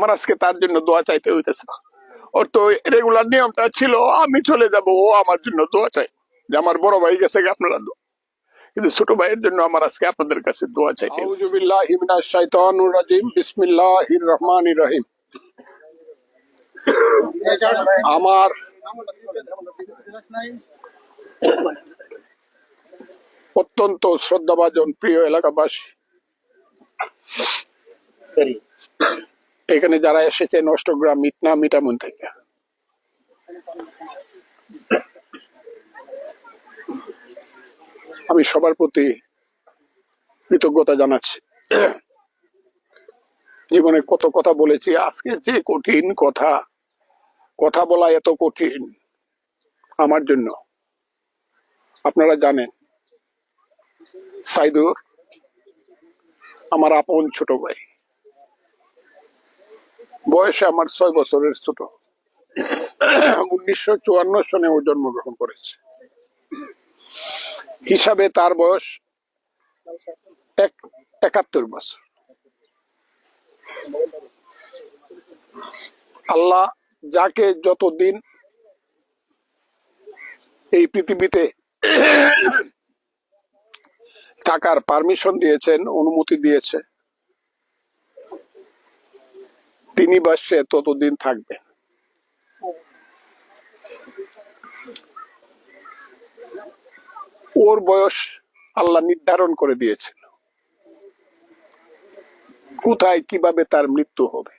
আমার আজকে তার জন্য দোয়া চাইতে হইতেছে। ওর তো রেগুলার নিয়মটা ছিল আমি চলে যাব, ও আমার জন্য দোয়া চাই যে আমার বড় ভাই গেছে, আপনারা দোয়া। কিন্তু ছোট ভাইয়ের জন্য আমার আজকে আপনাদের কাছে দোয়া চাইতে। আউযু বিল্লাহি মিনাশ শাইতানির রাজিম, বিসমিল্লাহির রহমানির রহিম। আমার অত্যন্ত শ্রদ্ধাভাজন প্রিয় এলাকাবাসী, এখানে যারা এসেছেন অষ্টগ্রাম মিটনা মিটামুন থেকে, আমি সবার প্রতি কৃতজ্ঞতা জানাচ্ছি। জীবনে কত কথা বলেছি, আজকে যে কঠিন কথা, কথা বলা এত কঠিন আমার জন্য। আপনারা জানেন সাইদুর আমার আপন ছোট ভাই, বয়সে আমার 6 বছরের ছোট। 1954 সনে ও জন্মগ্রহণ করেছে, হিসাবে তার বয়স 71 বছর। আল্লাহ যাকে যতদিন এই পৃথিবীতে থাকার পারমিশন দিয়েছেন, অনুমতি দিয়েছে, তিনি বা সে ততদিন থাকবে। ওর বয়স আল্লাহ নির্ধারণ করে দিয়েছিল কোথায় কিভাবে তার মৃত্যু হবে।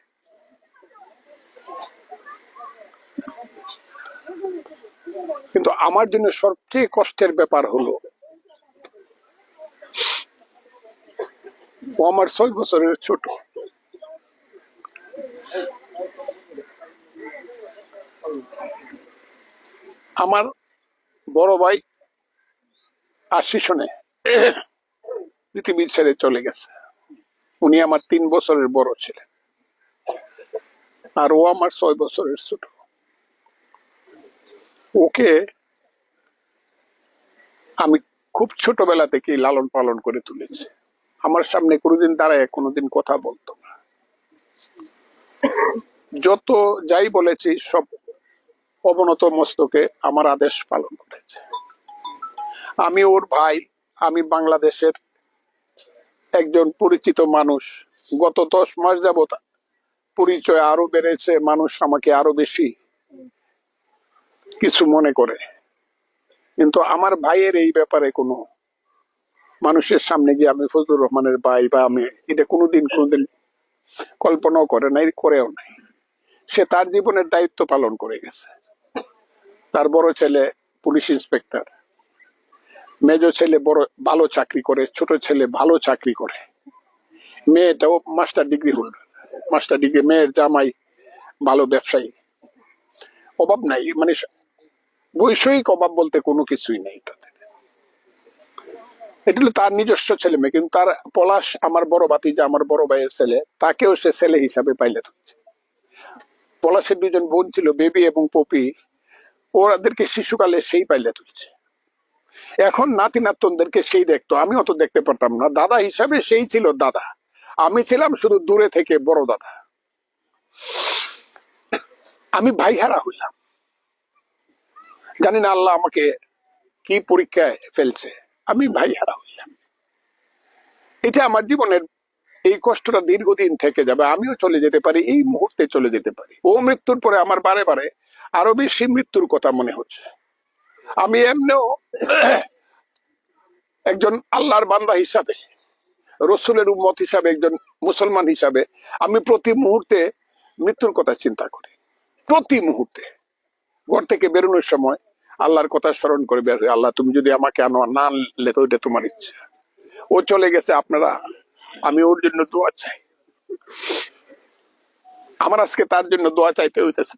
কিন্তু আমার জন্য সবচেয়ে কষ্টের ব্যাপার হলো ও আমার 6 বছরের ছোট। আমার বড় ভাই 80 সনে পৃথিবী ছেড়ে চলে গেছে। উনি আমার 3 বছরের বড় ছিলেন, আর ও আমার 6 বছরের ছোট। ওকে আমি খুব ছোটবেলা থেকে লালন পালন করে তুলেছি। আমার সামনে কোনোদিন দাঁড়ায় কোনোদিন কথা বলতো না, যত যাই বলেছি সব অবনত মস্তকে আমার আদেশ পালন করেছে। আমি ওর ভাই, আমি বাংলাদেশের একজন পরিচিত মানুষ। গত 10 মাস যাবত পরিচয় আরো বেড়েছে, মানুষ আমাকে আরো বেশি কিছু মনে করে। কিন্তু আমার ভাইয়ের এই ব্যাপারে কোনো মানুষের সামনে গিয়ে আমি ফজলুর রহমানের ভাই বা আমি এটা কোনোদিন কল্পনাও করে নাই, করেও নাই। সে তার জীবনের দায়িত্ব পালন করে গেছে। তার বড় ছেলে পুলিশ ইন্সপেক্টর, মেজ ছেলে বড় ভালো চাকরি করে, ছোট ছেলে ভালো চাকরি করে, মেয়েটাও master degree holder, master degree. মেয়ের জামাই ভালো ব্যবসায়ী। অভাব নাই, মানে বৈষয়িক অভাব বলতে কোনো কিছুই নেই তাদের। এটা হলো তার নিজস্ব ছেলে মেয়ে। কিন্তু তার পলাশ, আমার বড় ভাতিজা, আমার বড় ভাইয়ের ছেলে, তাকেও সে ছেলে হিসাবে পাইলে ধরছে। পলাশের 2জন বোন ছিল, বেবি এবং পপি, ওদেরকে শিশুকালে সেই পাইলে তুলছে। এখন নাতি নাতনদেরকে সেই দেখতো, আমি অত দেখতে পারতাম না। দাদা হিসাবে সেই ছিল দাদা, আমি ছিলাম শুধু দূরে থেকে বড় দাদা। আমি ভাই হারা হইলাম, জানি না আল্লাহ আমাকে কি পরীক্ষায় ফেলছে। আমি ভাই হারা হইলাম। এটা আমার জীবনের এই কষ্টটা দীর্ঘদিন থেকে যাবে। আমিও চলে যেতে পারি, এই মুহূর্তে চলে যেতে পারি। ও মৃত্যুর পরে আমার বারে বারে আরো বেশি মৃত্যুর কথা মনে হচ্ছে। আমি এমনিও একজন আল্লাহর বান্দা হিসাবে, রসুলের উম্মত হিসাবে, একজন মুসলমান হিসাবে আমি প্রতি মুহূর্তে মৃত্যুর কথা চিন্তা করি। প্রতি মুহূর্তে ঘর থেকে বেরোনোর সময় আল্লাহর কথা স্মরণ করে বের হই। আল্লাহ তুমি যদি আমাকে না আনলে তো ওইটা তোমার ইচ্ছা। ও চলে গেছে, আপনারা, আমি ওর জন্য দোয়া চাই। আমার আজকে তার জন্য দোয়া চাইতে হইতেছে।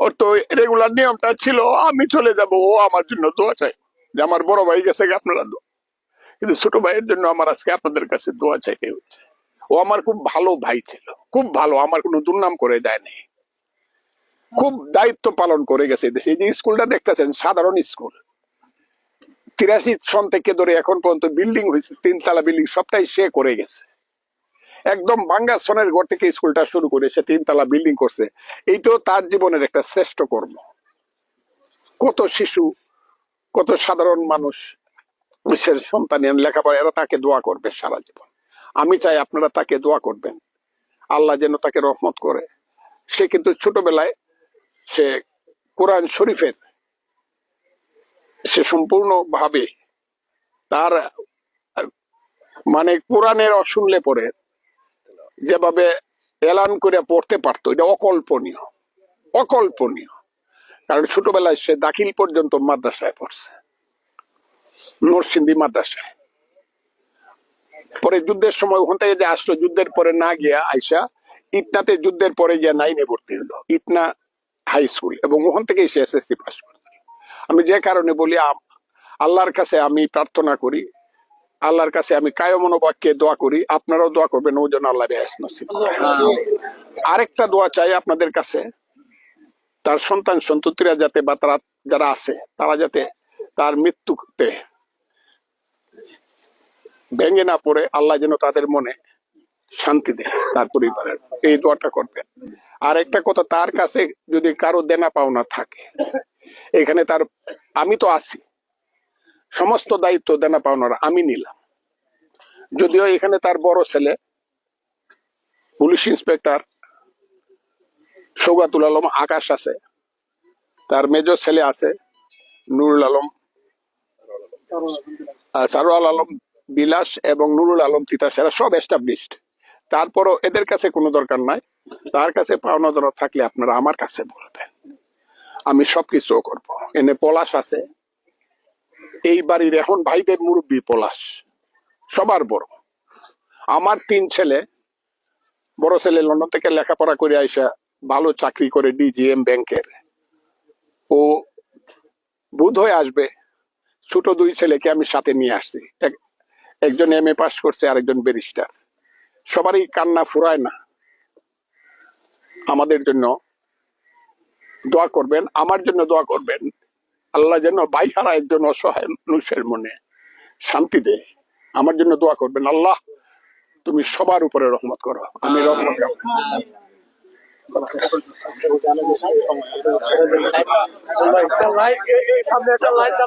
ওর তো রেগুলার নিয়মটা ছিল আমি চলে যাব, ও আমার জন্য দোয়া চাই যে আমার বড় ভাই গেছে, আপনারা দোয়া। কিন্তু ছোট ভাইয়ের জন্য আমার আজকে আপনাদের কাছে দোয়া চাইতে হচ্ছে। ও আমার খুব ভালো ভাই ছিল, খুব ভালো, আমার কোনো দুর্নাম করে দেয়নি, খুব দায়িত্ব পালন করে গেছে দেশে। এই যে স্কুলটা দেখতেছেন, সাধারণ স্কুল, 83 সন থেকে ধরে এখন পর্যন্ত বিল্ডিং হয়েছে, 3 তলা বিল্ডিং, সবটাই সে করে গেছে। একদম ভাঙ্গা সনের ঘর থেকে স্কুলটা শুরু করে সে 3 তলা বিল্ডিং করছে। এইটাও তার জীবনের একটা শ্রেষ্ঠ কর্ম। কত শিশু, কত সাধারণ মানুষ সে সন্তান লেখাপড়া, এরা তাকে দোয়া করবে সারা জীবন। আমি চাই আপনারা তাকে দোয়া করবেন, আল্লাহ যেন তাকে রহমত করে। সে কিন্তু ছোটবেলায় সে কোরআন শরীফের সে সম্পূর্ণ ভাবে তার মানে কোরআনের অশুনলে পরে যেভাবে এলান করে পড়তে পারতো, এটা অকল্পনীয়, অকল্পনীয়। কারণ ছোটবেলায় সে দাখিল পর্যন্ত মাদ্রাসায় পড়ছে, নরসিংদী মাদ্রাসায়। পরে যুদ্ধের সময় ওখান থেকে যে আসলো, যুদ্ধের পরে না গিয়া আইসা ইটনাতে যুদ্ধের পরে গিয়া 9-এ ভর্তি হলো, ইটনা হাই স্কুল, এবং ওখান থেকে সে এসএসসি পাস করলো। আমি যে কারণে বলি, আল্লাহর কাছে আমি প্রার্থনা করি, আল্লাহর কাছে আমি কায়মনোবাক্যে দোয়া করি, আপনারাও দোয়া করবেন ও যেন আল্লাহ বেহেশত নসিব করেন। আরেকটা দোয়া চাই আপনাদের কাছে, তার সন্তান সন্ততিরা যাতে বা তারা যারা আছে তারা যাতে তার মৃত্যুতে ভেঙে না পড়ে, আল্লাহ যেন তাদের মনে শান্তি দেয়, তার পরিবারের। এই দোয়াটা করবেন। আর একটা কথা, তার কাছে যদি কারো দেনা পাওনা থাকে, এখানে তার, আমি তো আছি, সমস্ত দায়িত্ব দেনা পাওনার আমি নিলাম। যদিও এখানে তার বড় ছেলে পুলিশ ইন্সপেক্টর সৌগাতুল আলম আকাশ আছে, তার মেজর ছেলে আছে নুরুল আলম, সারোয়াল আলম বিলাস এবং নুরুল আলম তিতাস, এরা সব এস্টাবলিশড। তারপরও এদের কাছে কোনো দরকার নাই। তার কাছে পাওনা দেনা থাকলে আপনারা আমার কাছে বলবেন, আমি সবকিছু করব। এনে পলাশ আছে, এই বাড়ির এখন ভাইদের মুরব্বী পলাশ, সবার বড়। আমার 3 ছেলে, বড় ছেলে লন্ডন থেকে লেখাপড়া করে আইসা ভালো চাকরি করে ডিজিএম ব্যাংকের, ও বুধ হয়ে আসবে। ছোট 2 ছেলেকে আমি সাথে নিয়ে আসছি, একজন এমএ পাস করছে, আরেকজন ব্যারিস্টার। সবারই কান্না ফুরায় না। আমাদের জন্য দোয়া করবেন, আমার জন্য দোয়া করবেন, আল্লাহ যেন বাইহারা একজন অসহায় মানুষের মনে শান্তি দেয়। আমার জন্য দোয়া করবেন, আল্লাহ তুমি সবার উপরে রহমত করো। আমি রহমত সামনে একটা লাইট